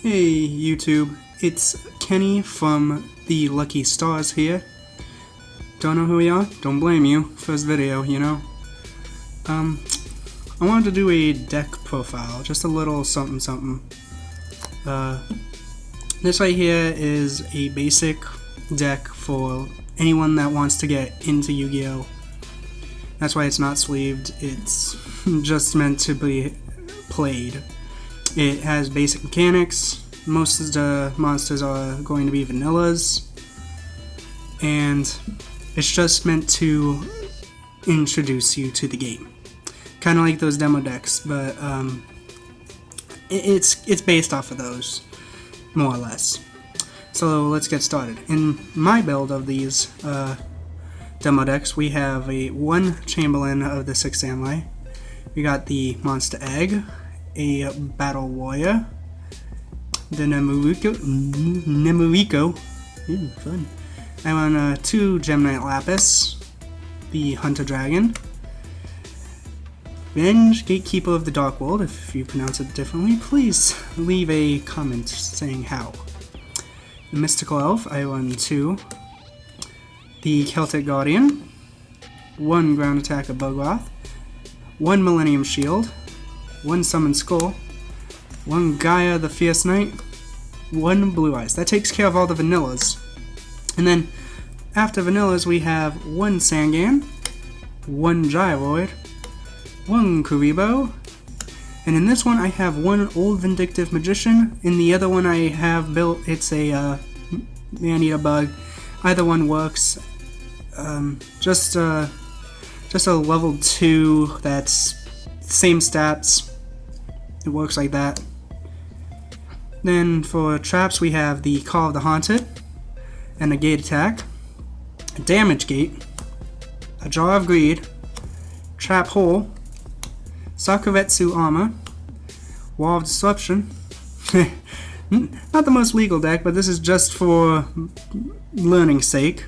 Hey YouTube, it's Kenny from the Lucky Stars here. Don't know who we are? Don't blame you. First video, you know. I wanted to do a deck profile, just a little something something. This right here is a basic deck for anyone that wants to get into Yu-Gi-Oh! That's why it's not sleeved, it's just meant to be played. It has basic mechanics, most of the monsters are going to be vanillas, and it's just meant to introduce you to the game. Kind of like those demo decks, but it's based off of those, more or less. So let's get started. In my build of these demo decks, we have one Chamberlain of the 6 Samurai. We got the Monster Egg, a Battle Warrior, the Nemuriko, fun. I want 2 Gemini Lapis, the Hunter Dragon, Venge, Gatekeeper of the Dark World. If you pronounce it differently, please leave a comment saying how. The Mystical Elf, I run 2. The Celtic Guardian, 1 Ground Attack of Bugroth, 1 Millennium Shield, 1 Summon Skull, 1 Gaia the Fierce Knight, 1 Blue Eyes. That takes care of all the vanillas. And then after vanillas we have 1 Sangan, 1 Gyroid, 1 Kuribo, and in this one I have 1 Old Vindictive Magician. In the other one I have built, it's a Man-Eater Bug. Either one works. Just a level 2 that's same stats. It works like that. Then for traps we have the Call of the Haunted, and a Gate Attack, a Damage Gate, a Jar of Greed, Trap Hole, Sakuretsu Armor, Wall of Disruption. Not the most legal deck, but this is just for learning's sake.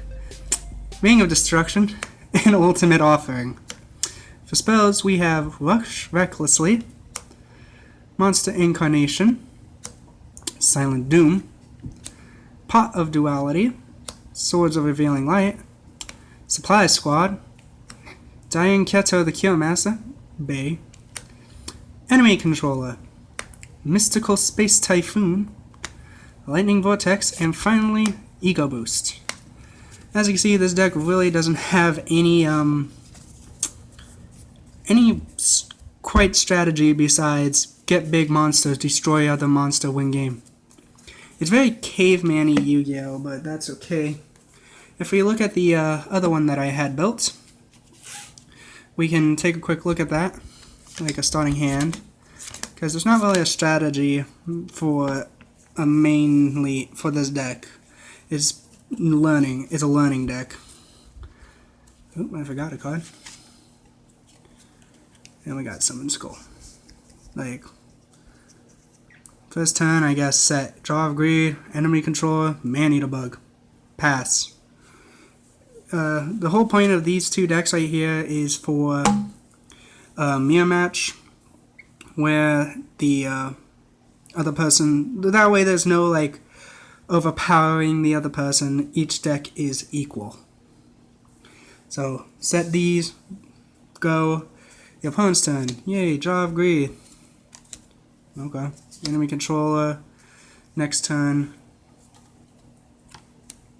Ring of Destruction, and Ultimate Offering. For spells, we have Rush Recklessly, Monster Incarnation, Silent Doom, Pot of Duality, Swords of Revealing Light, Supply Squad, Diane Keto the Cure Master, Bay, Enemy Controller, Mystical Space Typhoon, Lightning Vortex, and finally, Ego Boost. As you can see, this deck really doesn't have any quite strategy besides get big monsters, destroy other monster, win game. It's very caveman-y Yu-Gi-Oh, but that's okay. If we look at the other one that I had built, we can take a quick look at that, like a starting hand, because there's not really a strategy for mainly for this deck. It's learning. It's a learning deck. Oop, I forgot a card. And we got Summon Skull. Like, first turn, I guess, set. Draw of Greed, Enemy Controller, Man-Eater Bug. Pass. The whole point of these 2 decks right here is for a mirror match, where the other person, that way there's no, like, overpowering the other person. Each deck is equal. So, set these, go. Your opponent's turn. Yay, Draw of Greed. Okay. Enemy Controller. Next turn.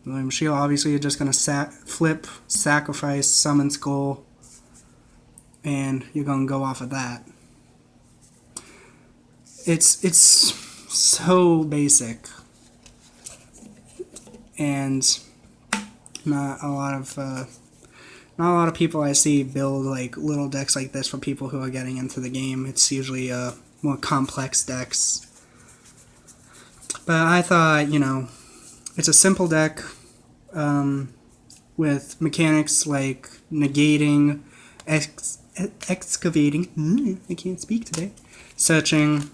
William Shield, obviously you're just going to flip, sacrifice, Summon Skull, and you're going to go off of that. It's so basic, and not a lot of people I see build like little decks like this for people who are getting into the game. It's usually more complex decks. But I thought, you know, it's a simple deck with mechanics like negating, excavating, I can't speak today, searching,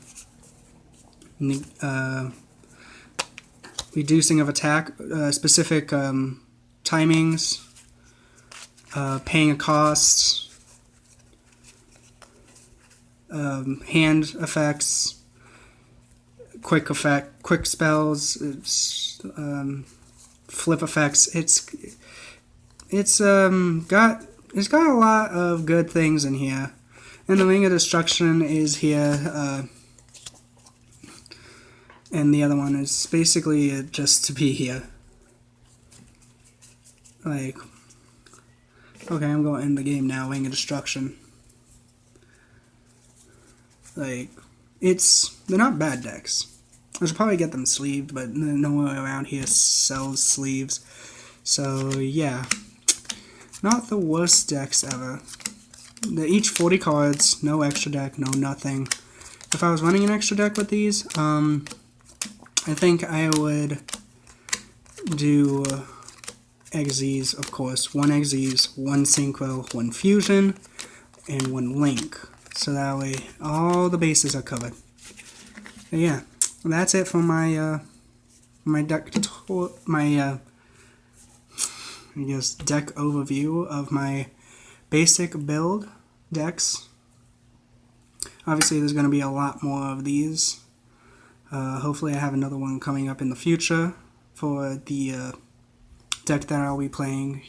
reducing of attack, specific timings, paying a cost, hand effects, quick spells, flip effects. It's got a lot of good things in here. And the Ring of Destruction is here, and the other one is basically just to be here. Like, okay, I'm going to end the game now, Ring of Destruction. Like, they're not bad decks. I should probably get them sleeved, but no one around here sells sleeves. So, yeah. Not the worst decks ever. They're each 40 cards, no extra deck, no nothing. If I was running an extra deck with these, I think I would do Xyz, of course. 1 Xyz, 1 Synchro, 1 Fusion, and 1 Link. So that way, all the bases are covered. But yeah, that's it for my deck deck overview of my basic build decks. Obviously, there's going to be a lot more of these. Hopefully, I have another one coming up in the future for the deck that I'll be playing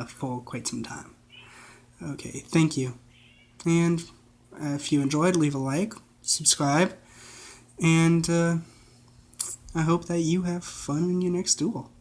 for quite some time. Okay, thank you. And if you enjoyed, leave a like, subscribe, and I hope that you have fun in your next duel.